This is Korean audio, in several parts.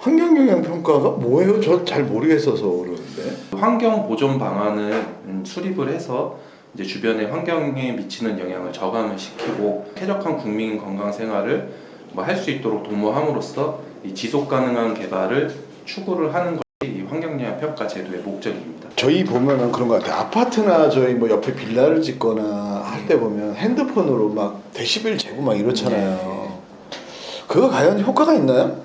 환경영향평가가 뭐예요? 저 잘 모르겠어서 그러는데. 환경 보존 방안을 수립을 해서 이제 주변의 환경에 미치는 영향을 저감을 시키고 쾌적한 국민 건강 생활을 할 수 있도록 도모함으로써 이 지속 가능한 개발을 추구를 하는 것이 이 환경영향 평가 제도의 목적입니다. 저희 보면은 그런 것 같아요. 아파트나 저희 뭐 옆에 빌라를 짓거나 할 때 보면 핸드폰으로 막 데시벨 재고 막 이렇잖아요. 그거 과연 효과가 있나요?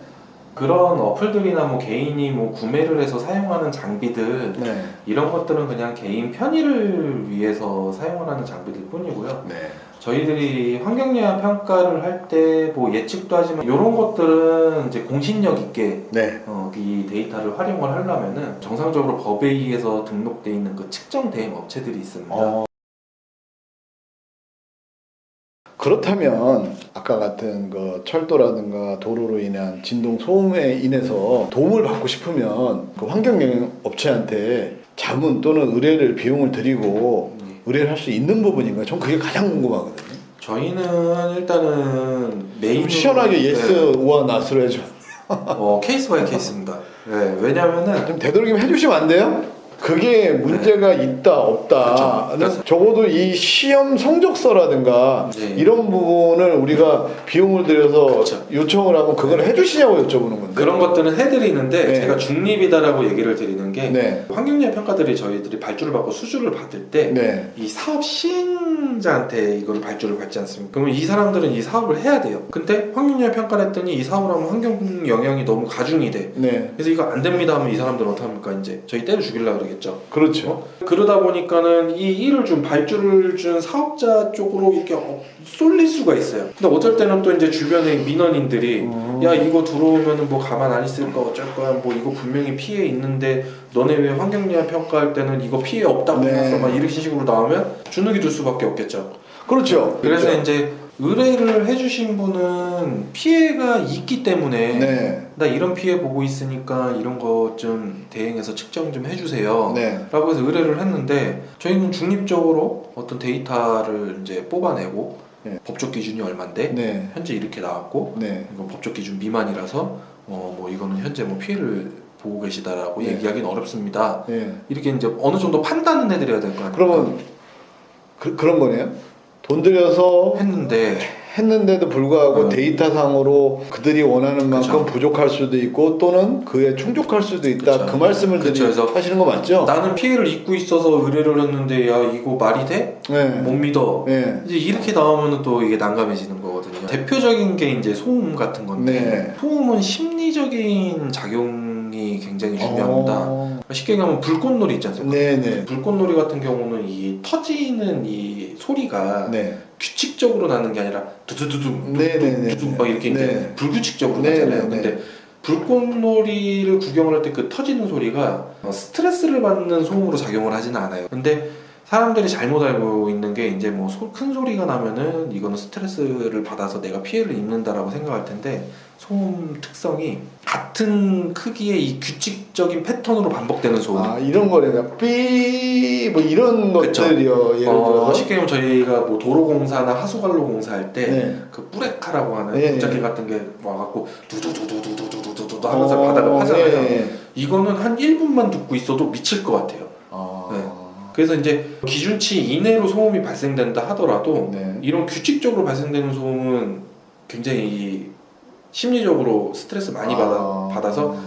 그런 어플들이나 뭐 개인이 뭐 구매를 해서 사용하는 장비들 네. 이런 것들은 그냥 개인 편의를 위해서 사용을 하는 장비들 뿐이고요. 네. 저희들이 환경영향 평가를 할 때 뭐 예측도 하지만 이런 것들은 이제 공신력 있게 네. 이 데이터를 활용을 하려면은 정상적으로 법에 의해서 등록돼 있는 그 측정 대행 업체들이 있습니다. 그렇다면 아까 같은 그 철도라든가 도로로 인한 진동 소음에 인해서 도움을 받고 싶으면 그 환경영향 업체한테 자문 또는 의뢰를 비용을 드리고 의뢰를 할 수 있는 부분인가요? 전 그게 가장 궁금하거든요. 저희는 일단은 메인 좀 시원하게 예스 오와 나스로 해줘. 케이스 바이 케이스입니다. 네, 왜냐면은 좀 되도록이면 해주시면 안 돼요? 그게 문제가 있다 없다. 그렇죠. 적어도 이 시험 성적서라든가 네. 이런 부분을 우리가 비용을 들여서 그렇죠. 요청을 하면 그걸 해주시냐고 여쭤보는 건데. 그런 것들은 해드리는데 네. 제가 중립이다라고 얘기를 드리는 게 네. 환경영향 평가들이 저희들이 발주를 받고 수주를 받을 때 네. 이 사업 시행자한테 이걸 발주를 받지 않습니까? 그러면 이 사람들은 이 사업을 해야 돼요. 근데 환경영향 평가를 했더니 이 사업을 하면 환경 영향이 너무 가중이 돼. 네. 그래서 이거 안 됩니다 하면 이 사람들은 어떡합니까? 이제 저희 때려 죽이려고 그러겠죠. 그렇죠. 그러다 보니까는 이 일을 준 발주를 준 사업자 쪽으로 이렇게 쏠릴 수가 있어요. 근데 어쩔 때는 또 이제 주변의 민원인들이 야 이거 들어오면은 뭐 가만 안 있을 거 어쩔 거야 뭐 이거 분명히 피해 있는데 너네 왜 환경영향 평가할 때는 이거 피해 없다고 네. 해서 막 이렇게 식으로 나오면 주눅이 들 수밖에 없겠죠. 그렇죠. 그래서 그렇죠. 이제 의뢰를 해주신 분은 피해가 있기 때문에 네. 나 이런 피해 보고 있으니까 이런 거 좀 대행해서 측정 좀 해주세요 네. 라고 해서 의뢰를 했는데 저희는 중립적으로 어떤 데이터를 이제 뽑아내고 네. 법적 기준이 얼만데 네. 현재 이렇게 나왔고 네. 이건 법적 기준 미만이라서 뭐 이거는 현재 뭐 피해를 보고 계시다라고 네. 얘기하기는 어렵습니다. 네. 이렇게 이제 어느 정도 판단은 해드려야 될 거 아니에요. 그러면 그런 거네요. 돈 들여서 했는데도 불구하고 데이터상으로 그들이 원하는 만큼 그쵸. 부족할 수도 있고 또는 그에 충족할 수도 있다. 그쵸. 그 말씀을 그래서 하시는 거 맞죠? 나는 피해를 입고 있어서 의뢰를 했는데 야 이거 말이 돼? 네. 못 믿어. 네. 이제 이렇게 나오면 또 이게 난감해지는 거거든요. 대표적인 게 이제 소음 같은 건데 네. 소음은 심리적인 작용이 굉장히 중요합니다. 쉽게 얘기하면 불꽃놀이 있지 않습니까? 네네. 불꽃놀이 같은 경우는 이 터지는 이 소리가 네. 규칙적으로 나는 게 아니라 두두두둥 네네네. 두두둥 막 이렇게 이제 네. 불규칙적으로 네네네. 나잖아요. 근데 불꽃놀이를 구경을 할 때 그 터지는 소리가 스트레스를 받는 소음으로 작용을 하지는 않아요. 근데 사람들이 잘못 알고 있는 게 이제 뭐 큰 소리가 나면은 이거는 스트레스를 받아서 내가 피해를 입는다라고 생각할 텐데 소음 특성이 같은 크기의 이 규칙적인 패턴으로 반복되는 소음. 아 이런 거래요. 삐뭐 이런 그쵸. 것들이요. 예를 들어서 쉽게 얘기하면 저희가 뭐 도로공사나 하수관로 공사할 때 네. 그 뿌레카라고 하는 네. 부착기 같은 게 와갖고 두두두두두두두두두 하면서 바닥을 파잖아요. 네. 이거는 한 1분만 듣고 있어도 미칠 것 같아요. 네. 그래서 이제 기준치 이내로 소음이 발생된다 하더라도 네. 이런 규칙적으로 발생되는 소음은 굉장히 심리적으로 스트레스 많이 받아서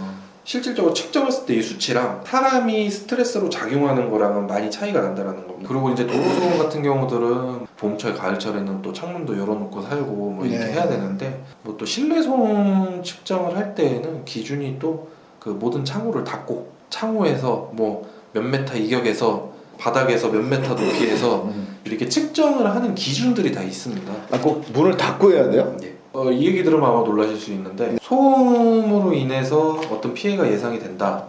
실질적으로 측정했을 때 이 수치랑 사람이 스트레스로 작용하는 거랑은 많이 차이가 난다는 겁니다. 그리고 이제 도로소음 같은 경우들은 봄철, 가을철에는 또 창문도 열어놓고 살고 뭐 이렇게 네. 해야 되는데 뭐 또 실내 소음 측정을 할 때에는 기준이 또 그 모든 창호를 닫고 창호에서 뭐 몇 메타 이격에서 바닥에서 몇 메타 높이에서 이렇게 측정을 하는 기준들이 다 있습니다. 아, 꼭 문을 닫고 해야 돼요? 네. 이 얘기 들으면 아마 놀라실 수 있는데 소음으로 인해서 어떤 피해가 예상이 된다.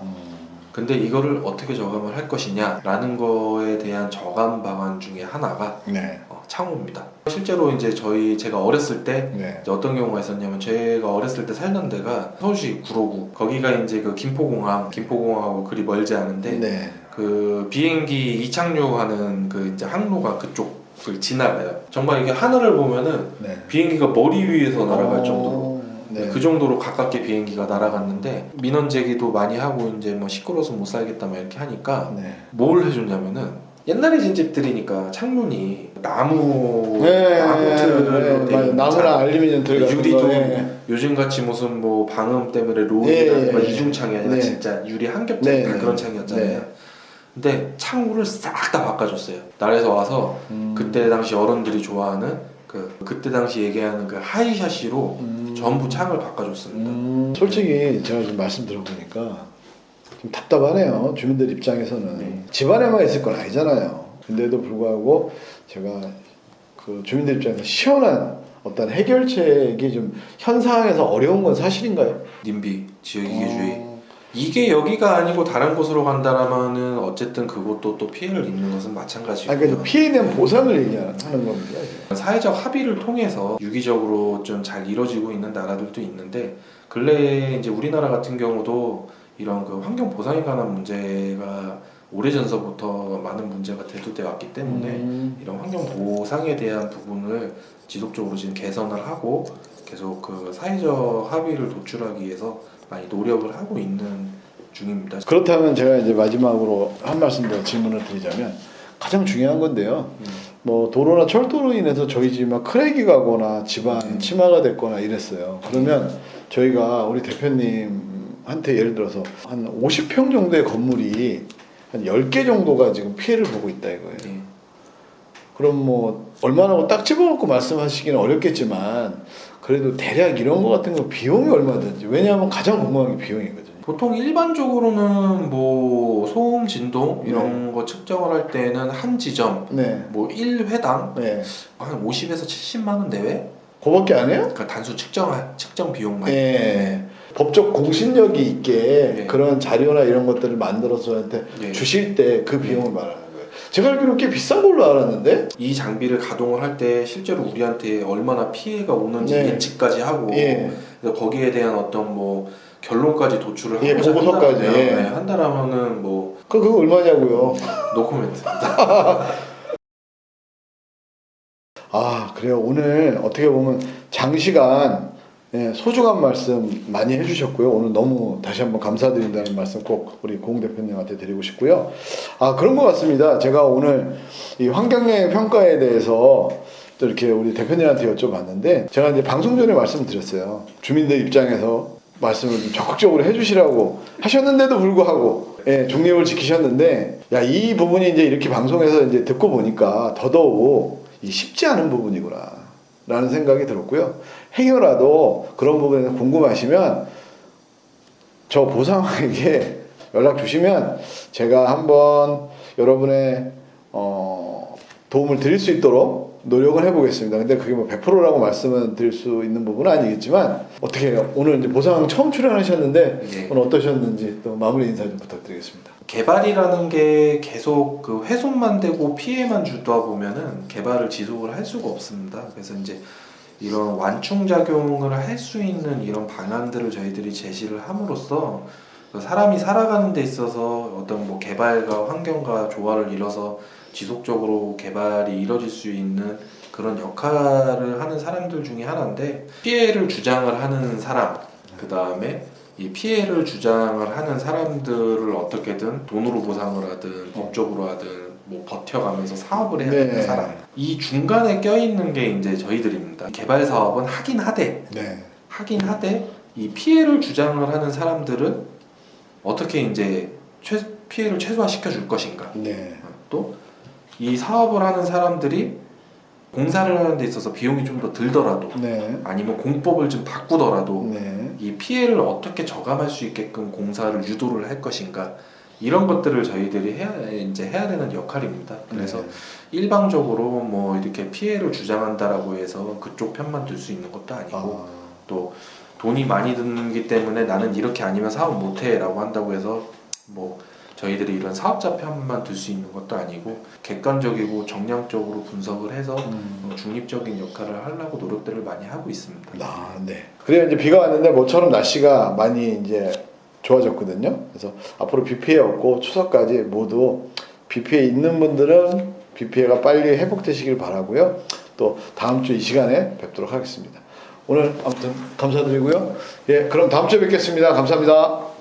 근데 이거를 어떻게 저감을 할 것이냐 라는 거에 대한 저감 방안 중에 하나가 네. 창호입니다. 실제로 이제 제가 어렸을 때 네. 이제 어떤 경우가 있었냐면 제가 어렸을 때 살던 데가 서울시 구로구 거기가 이제 그 김포공항하고 그리 멀지 않은데 네. 그 비행기 이착륙하는 그 이제 항로가 그쪽을 지나가요. 정말 이게 하늘을 보면은 네. 비행기가 머리 위에서 날아갈 정도로 네. 그 정도로 가깝게 비행기가 날아갔는데 민원 제기도 많이 하고 이제 뭐 시끄러워서 못 살겠다 막 이렇게 하니까 네. 뭘 해줬냐면은 옛날에 진 집들이니까 창문이 나무 네, 나무 틀로 돼 있는 나무나 알루미늄 틀 같은 유리도 거, 네. 요즘 같이 무슨 뭐 방음 때문에 로이라든가 네. 이중창이 아니라 네. 진짜 유리 한 겹짜리 네. 다 그런 창이었잖아요. 네. 근데 창문을 싹 다 바꿔줬어요. 날에서 와서 그때 당시 어른들이 좋아하는 그때 당시 얘기하는 그 하이샤시로 전부 창을 바꿔줬습니다. 솔직히 제가 좀 말씀 들어보니까 좀 답답하네요. 주민들 입장에서는 네. 집안에만 있을 건 아니잖아요. 근데도 불구하고 제가 그 주민들 입장에서 시원한 어떤 해결책이 좀 현 상황에서 어려운 건 사실인가요? 님비 지역이기주의 이게 여기가 아니고 다른 곳으로 간다라면은 어쨌든 그것도 또 피해를 입는 것은 마찬가지고. 아니, 그러니까 피해에 대한 보상을 얘기하는 겁니다. 사회적 합의를 통해서 유기적으로 좀 잘 이루어지고 있는 나라들도 있는데 근래에 이제 우리나라 같은 경우도 이런 그 환경 보상에 관한 문제가 오래전서부터 많은 문제가 대두되어 왔기 때문에 이런 환경 보상에 대한 부분을 지속적으로 지금 개선을 하고 계속 그 사회적 합의를 도출하기 위해서 많이 노력을 하고 있는 중입니다. 그렇다면 제가 이제 마지막으로 한 말씀 더 질문을 드리자면 가장 중요한 건데요. 뭐 도로나 철도로 인해서 저희 집이 막 크랙이 가거나 집안 침하가 됐거나 이랬어요. 그러면 저희가 우리 대표님한테 예를 들어서 한 50평 정도의 건물이 한 10개 정도가 지금 피해를 보고 있다 이거예요. 네. 그럼 뭐 얼마나 딱 집어갖고 말씀하시기는 어렵겠지만 그래도 대략 이런 거 같은 거 비용이 얼마든지, 왜냐하면 가장 궁금한 게 비용이거든요. 보통 일반적으로는 뭐 소음, 진동 이런 거 측정을 할 때는 한 지점 네. 뭐 1회당 네. 한 50에서 70만 원 내외? 그거밖에 안 해요? 그러니까 단순 측정 비용만. 네. 법적 공신력이 있게 네. 그런 자료나 이런 것들을 만들어서 저한테 네. 주실 때 그 비용을 말하는 거예요. 제가 알기로 꽤 비싼 걸로 알았는데. 이 장비를 가동을 할 때 실제로 우리한테 얼마나 피해가 오는지 네. 예측까지 하고 예. 그래서 거기에 대한 어떤 뭐 결론까지 도출을 예, 하고자 보고서까지. 한다면, 예. 네, 한다라면은 뭐 그거 얼마냐고요? 노코멘트입니다. 아, 그래요. 오늘 어떻게 보면 장시간 소중한 말씀 많이 해주셨고요. 오늘 너무 다시 한번 감사드린다는 말씀 꼭 우리 공 대표님한테 드리고 싶고요. 아, 그런 것 같습니다. 제가 오늘 이 환경영향 평가에 대해서 또 이렇게 우리 대표님한테 여쭤봤는데, 제가 이제 방송 전에 말씀드렸어요. 주민들 입장에서 말씀을 좀 적극적으로 해주시라고 하셨는데도 불구하고 중립을 지키셨는데, 야, 이 부분이 이제 이렇게 방송에서 이제 듣고 보니까 더더욱 쉽지 않은 부분이구나 라는 생각이 들었고요. 행여라도 그런 부분에 궁금하시면 저 보상에게 연락 주시면 제가 한번 여러분의 도움을 드릴 수 있도록 노력을 해보겠습니다. 근데 그게 뭐 100%라고 말씀은 드릴 수 있는 부분은 아니겠지만, 어떻게 해요? 오늘 이제 보상 처음 출연하셨는데 네. 오늘 어떠셨는지 또 마무리 인사 좀 부탁드리겠습니다. 개발이라는 게 계속 그 훼손만 되고 피해만 주다 보면은 개발을 지속을 할 수가 없습니다. 그래서 이제 이런 완충작용을 할 수 있는 이런 방안들을 저희들이 제시를 함으로써 사람이 살아가는 데 있어서 어떤 뭐 개발과 환경과 조화를 이뤄서 지속적으로 개발이 이뤄질 수 있는 그런 역할을 하는 사람들 중에 하나인데, 피해를 주장을 하는 사람, 그 다음에 이 피해를 주장을 하는 사람들을 어떻게든 돈으로 보상을 하든 법적으로 하든 뭐 버텨가면서 사업을 해야 되는 사람, 이 중간에 껴있는 게 이제 저희들입니다. 개발 사업은 하긴 하되 이 피해를 주장을 하는 사람들은 어떻게 이제 피해를 최소화시켜 줄 것인가, 또 이 사업을 하는 사람들이 공사를 하는 데 있어서 비용이 좀 더 들더라도 아니면 공법을 좀 바꾸더라도 이 피해를 어떻게 저감할 수 있게끔 공사를 유도를 할 것인가, 이런 것들을 저희들이 해야 되는 역할입니다. 그래서 일방적으로 뭐 이렇게 피해를 주장한다라고 해서 그쪽 편만 들 수 있는 것도 아니고, 또 돈이 많이 드는기 때문에 나는 이렇게 아니면 사업 못해라고 한다고 해서 뭐 저희들이 이런 사업자 편만 들 수 있는 것도 아니고, 객관적이고 정량적으로 분석을 해서 중립적인 역할을 하려고 노력들을 많이 하고 있습니다. 그래요. 이제 비가 왔는데 모처럼 날씨가 많이 이제 좋아졌거든요. 그래서 앞으로 비 피해 없고 추석까지 모두 비 피해 있는 분들은 비 피해가 빨리 회복되시길 바라고요. 또 다음 주 이 시간에 뵙도록 하겠습니다. 오늘 아무튼 감사드리고요. 예, 그럼 다음 주에 뵙겠습니다. 감사합니다.